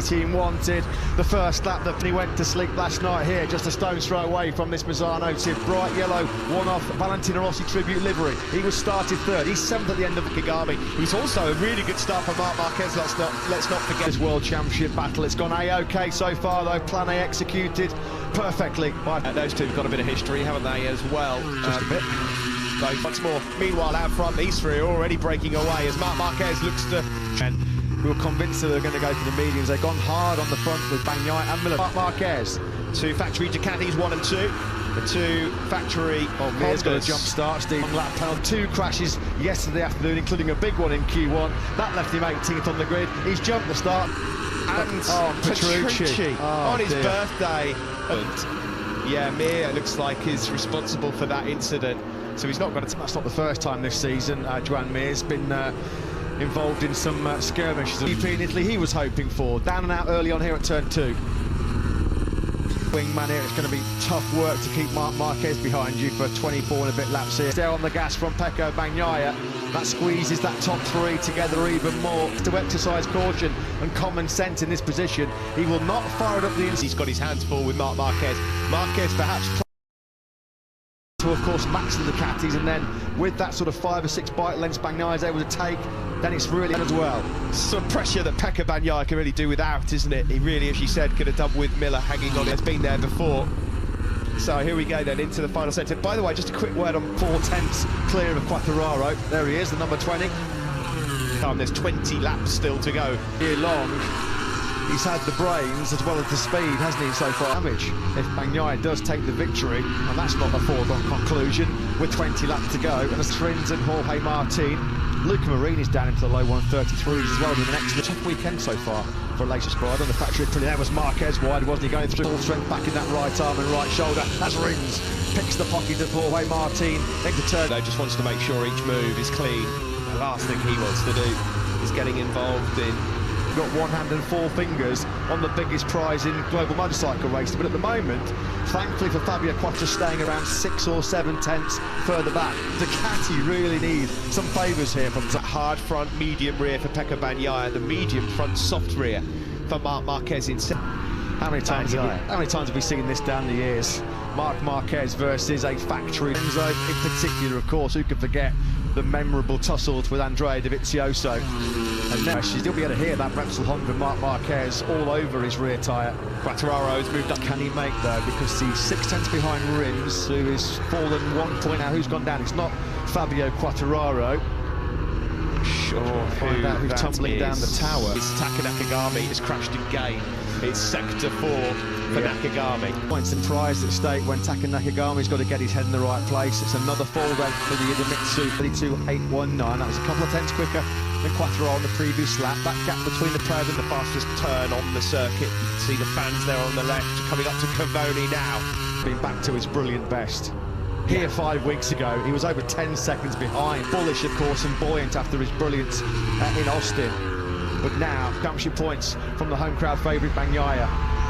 safety team wanted. The first lap that he went to sleep last night here, just a stone's throw away from this Misano tip. Bright yellow, one-off Valentino Rossi tribute livery. He was started third. He's seventh at the end of Kagami. It was also a really good start for Marc Marquez. Let's not forget this World Championship battle. It's gone A-OK so far, though. Plan A executed perfectly. Those two have got a bit of history, haven't they, as well? Just a bit. Once more. Meanwhile, out front, these three are already breaking away as Marc Marquez looks to... And we were convinced that they were going to go for the mediums. They've gone hard on the front with Bagnaia and Miller. Marc Marquez. Two factory Ducatis, 1 and 2. The two factory... Oh, Mir's got a jump start, Steve. On lap panel, 2 crashes yesterday afternoon, including a big one in Q1. That left him 18th on the grid. He's jumped the start. And Petrucci on his birthday. And yeah, Mir looks like is responsible for that incident. So he's not got to... That's not the first time this season Joan Mir's been involved in some skirmishes. In Italy he was hoping for. Down and out early on here at turn 2. Wingman here, it's going to be tough work to keep Marc Marquez behind you for 24 and a bit laps here. Still on the gas from Pecco Bagnaia. That squeezes that top 3 together even more. To exercise caution and common sense in this position, he will not fire it up the inside. He's got his hands full with Marc Marquez. Marquez perhaps... to, of course, match the Ducatis, and then with that sort of 5 or 6 bike lengths Bagnaia is able to take, then it's really as well. Some pressure that Pecco Bagnaia can really do without, isn't it? He really, as you said, could have done with Miller hanging on. It's been there before. So here we go then into the final sector. By the way, just a quick word on 4/10 clear of Quartararo. There he is, the number 20. There's 20 laps still to go. Year long. He's had the brains as well as the speed, hasn't he, so far? Damage. If Bagnaia does take the victory, and that's not a foregone conclusion, with 20 laps to go, and as Trins and Jorge Martin, Luca Marini's down into the low 133s as well, with an excellent tough weekend so far for Laser Squad on the factory. There was Marquez wide, wasn't he, going through full strength back in that right arm and right shoulder, as Rins picks the pocket of Jorge Martin into turn. He just wants to make sure each move is clean. The last thing he wants to do is getting involved in... Got 1 hand and 4 fingers on the biggest prize in global motorcycle racing, but at the moment, thankfully for Fabio Quartararo, staying around 6 or 7 tenths further back. Ducati really need some favours here from the hard front, medium rear for Pecco Bagnaia, the medium front, soft rear for Marc Marquez in second. How many times have we seen this down the years? Marc Marquez versus a factory Enzo, in particular, of course, who could forget the memorable tussles with Andrea Dovizioso. And now she'll be able to hear that Repsol Honda Marc Marquez all over his rear tyre. Quattararo's moved up. Can he make though? Because he's 6 tenths behind Rins, who is fallen 1 point now. Who's gone down? It's not Fabio Quartararo. Sure, who's tumbling down the tower. It's Taka Nakagami has crashed again. It's sector 4 for Nakagami. Points and prize at stake when Taka Nakagami's got to get his head in the right place. It's another fall then for the Idemitsu 32.819. That was a couple of tenths quicker than Quartararo on the previous lap. That gap between the pair and the fastest turn on the circuit. You can see the fans there on the left coming up to Cavoni now. Being back to his brilliant best. Here 5 weeks ago, he was over 10 seconds behind. Bullish, of course, and buoyant after his brilliance in Austin. But now, championship points from the home crowd favourite Bagnaia.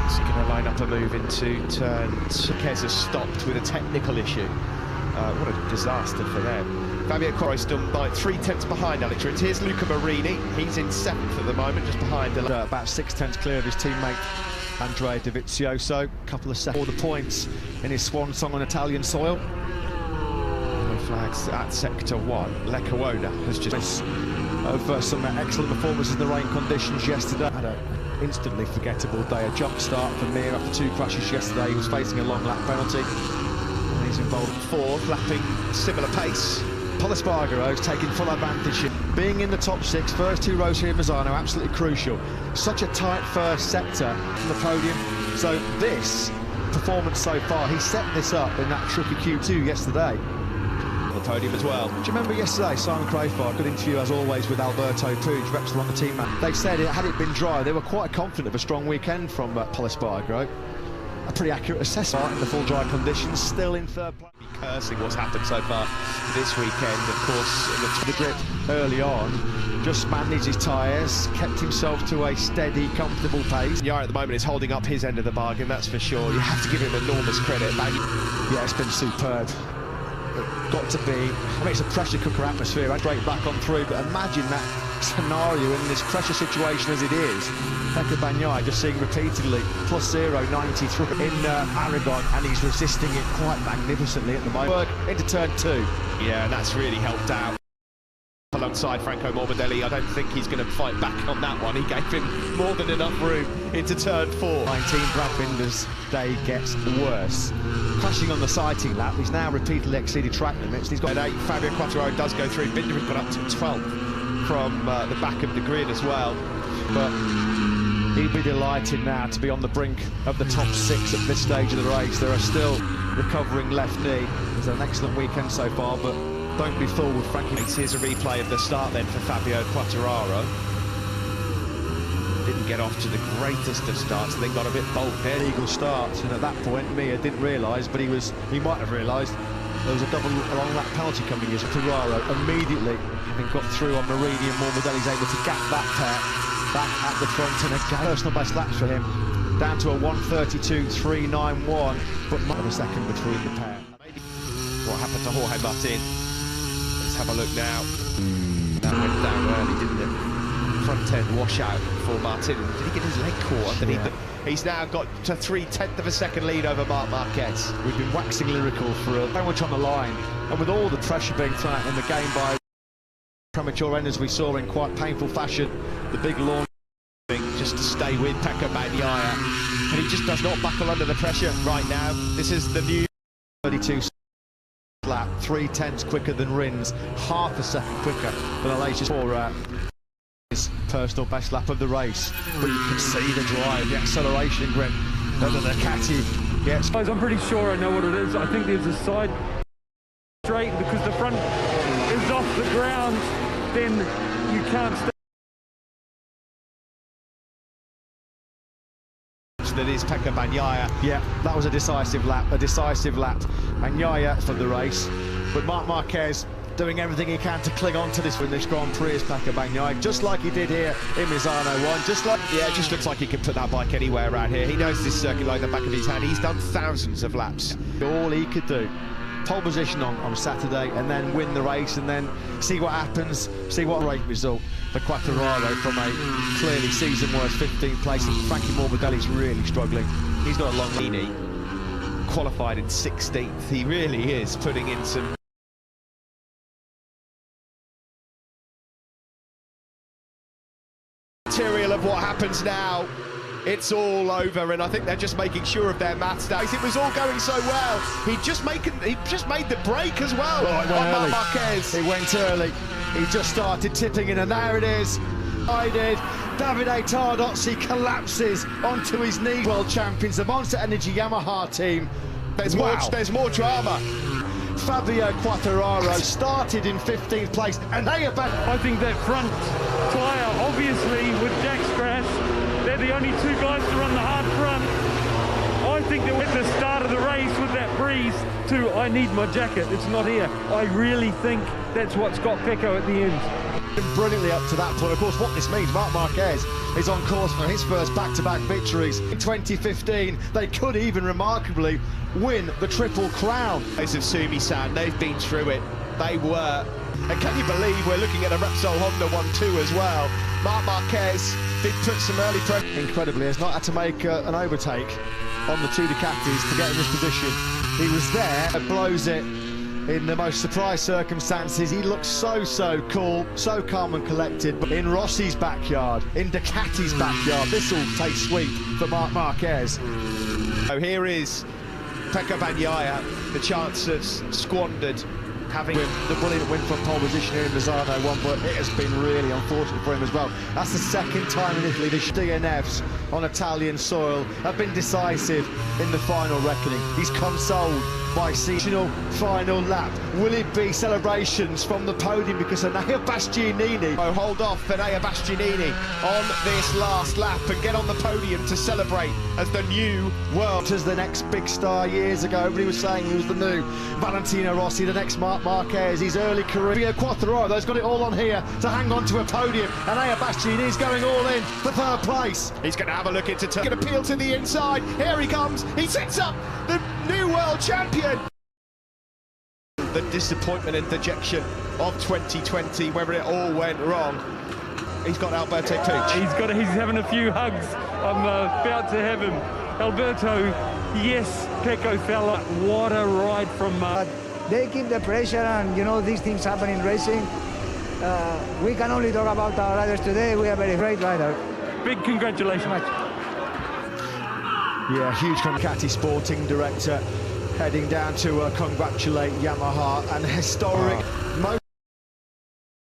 He's going to line up a move into turn. Marquez has stopped with a technical issue. What a disaster for them. Fabio Quartararo still by 3 tenths behind Alex Rins. Here's Luca Marini. He's in 7th at the moment, just behind about 6 tenths clear of his teammate Andrea Dovizioso. A couple of seconds. All the points in his swan song on Italian soil. Flags at sector 1. Leccaona has just of some excellent performances in the rain conditions yesterday. Had an instantly forgettable day. A jump start for Mir after 2 crashes yesterday. He was facing a long lap penalty. And he's involved in 4th, lapping similar pace. Espargaro's taking full advantage. Being in the top 6, first 2 rows here in Misano, absolutely crucial. Such a tight first sector from the podium. So this performance so far, he set this up in that tricky Q2 yesterday. The podium as well. Do you remember yesterday, Simon Crayford, good interview as always with Alberto Puig, Repsol on the team man. They said had it been dry, they were quite confident of a strong weekend from Espargaro. A pretty accurate assessment in the full dry conditions, still in 3rd place. Cursing what's happened so far this weekend, of course. The grip early on, just managed his tyres, kept himself to a steady, comfortable pace. Yara at the moment is holding up his end of the bargain, that's for sure. You have to give him enormous credit. Yeah, it's been superb. Got to be, I mean, it's a pressure cooker atmosphere, and straight back on through, but imagine that scenario in this pressure situation as it is. Pecco Bagnaia just seeing repeatedly plus 0.93 in Aragon, and he's resisting it quite magnificently at the moment. Into turn 2. Yeah, that's really helped out. Alongside Franco Morbidelli, I don't think he's going to fight back on that one. He gave him more than enough room into turn 4. 19, Brad Binder's day gets worse. Crashing on the sighting lap, he's now repeatedly exceeded track limits. He's got an 8. Fabio Quartararo does go through. Binder has got up to 12th from the back of the grid as well. But he'd be delighted now to be on the brink of the top 6 at this stage of the race. There are still recovering left knee. He's had an excellent weekend so far, but don't be fooled with Frankie. Here's a replay of the start then for Fabio Quartararo. Didn't get off to the greatest of starts, then got a bit bold there. Eagle start, and at that point Mia didn't realise, but he might have realised there was a double long lap penalty coming as Quartararo immediately and got through on Marini, and Morbidelli's able to gap that pair back at the front, and again personal best laps for him, down to a 1:32.391, but not a second between the pair. Maybe what happened to Jorge Martin? Let's have a look now. That went down early, didn't it? Front end washout for Martin. Did he get his leg caught underneath it? He's now got to 0.3 of a second lead over Marc Marquez. We've been waxing lyrical for so much on the line, and with all the pressure being thrown out in the game by premature end, as we saw in quite painful fashion, the big launch just to stay with Pecco Bagnaia, and he just does not buckle under the pressure right now. This is the new 32 lap, 0.3 quicker than Rins, half a second quicker than the latest for his personal best lap of the race. But you can see the drive, the acceleration grip of the Ducati. Yes, guys, I'm pretty sure I know what it is. I think there's a side straight, because the front is off the ground, then you can't stay. That is Pecco Bagnaia. Yeah, that was a decisive lap, Bagnaia for the race. But Marc Marquez doing everything he can to cling on to this Grand Prix as Pecco Bagnaia, just like he did here in Misano 1, just like... Yeah, it just looks like he can put that bike anywhere around here. He knows this circuit like the back of his hand. He's done thousands of laps. All he could do. Pole position on Saturday, and then win the race, and then see what happens, see what great result for Quartararo from a clearly season worst 15th place. And Frankie Morbidelli's really struggling. He's got a long lead. Qualified in 16th. He really is putting in some material of what happens now. It's all over, and I think they're just making sure of their maths now. It was all going so well. He just made the break as well on Marc Marquez. It went early. He just started tipping in, and there it is. I did. Davide Tardozzi collapses onto his knee. World champions, the Monster Energy Yamaha team. There's more drama. Fabio Quartararo started in 15th place, and I think that front tyre, obviously, with Jack's crash, they're the only 2 guys to run the hard front. I think that at the start of the race with that breeze to I need my jacket, it's not here. I really think that's what's got Pecco at the end. Brilliantly up to that point. Of course, what this means, Marc Marquez is on course for his first back-to-back victories. In 2015, they could even remarkably win the Triple Crown. Those of Sumi-san, they've been through it. They were. And can you believe we're looking at a Repsol Honda 1-2 as well? Marc Marquez did put some early pressure. Incredibly, has not had to make an overtake on the 2 Ducatis to get in this position. He was there and blows it in the most surprise circumstances. He looks so cool, so calm and collected. But in Rossi's backyard, in Ducati's backyard, this will taste sweet for Marc Marquez. So here is Pecco Bagnaia, the chance of squandered having the brilliant win from pole position here in Misano 1, but it has been really unfortunate for him as well. That's the second time in Italy the DNFs on Italian soil have been decisive in the final reckoning. He's consoled by seasonal final lap. Will it be celebrations from the podium because Enea Bastianini hold off Enea Bastianini on this last lap and get on the podium to celebrate as the new world. As the next big star years ago, everybody was saying he was the new Valentino Rossi, the next Marc Marquez, his early career. Quartararo, got it all on here to hang on to a podium. Enea Bastianini's going all in for 3rd place. He's going to have a look into turn. Going to peel to the inside. Here he comes. He sets up the new world champion. The disappointment and dejection of 2020, where it all went wrong. he's got Alberto Puig. He's having a few hugs. I'm about to have him. Alberto, yes, Pecco fella, what a ride from... They keep the pressure, and you know these things happen in racing. We can only talk about our riders today. We are very great riders. Big congratulations. Yeah, huge Ducati sporting director heading down to congratulate Yamaha, and historic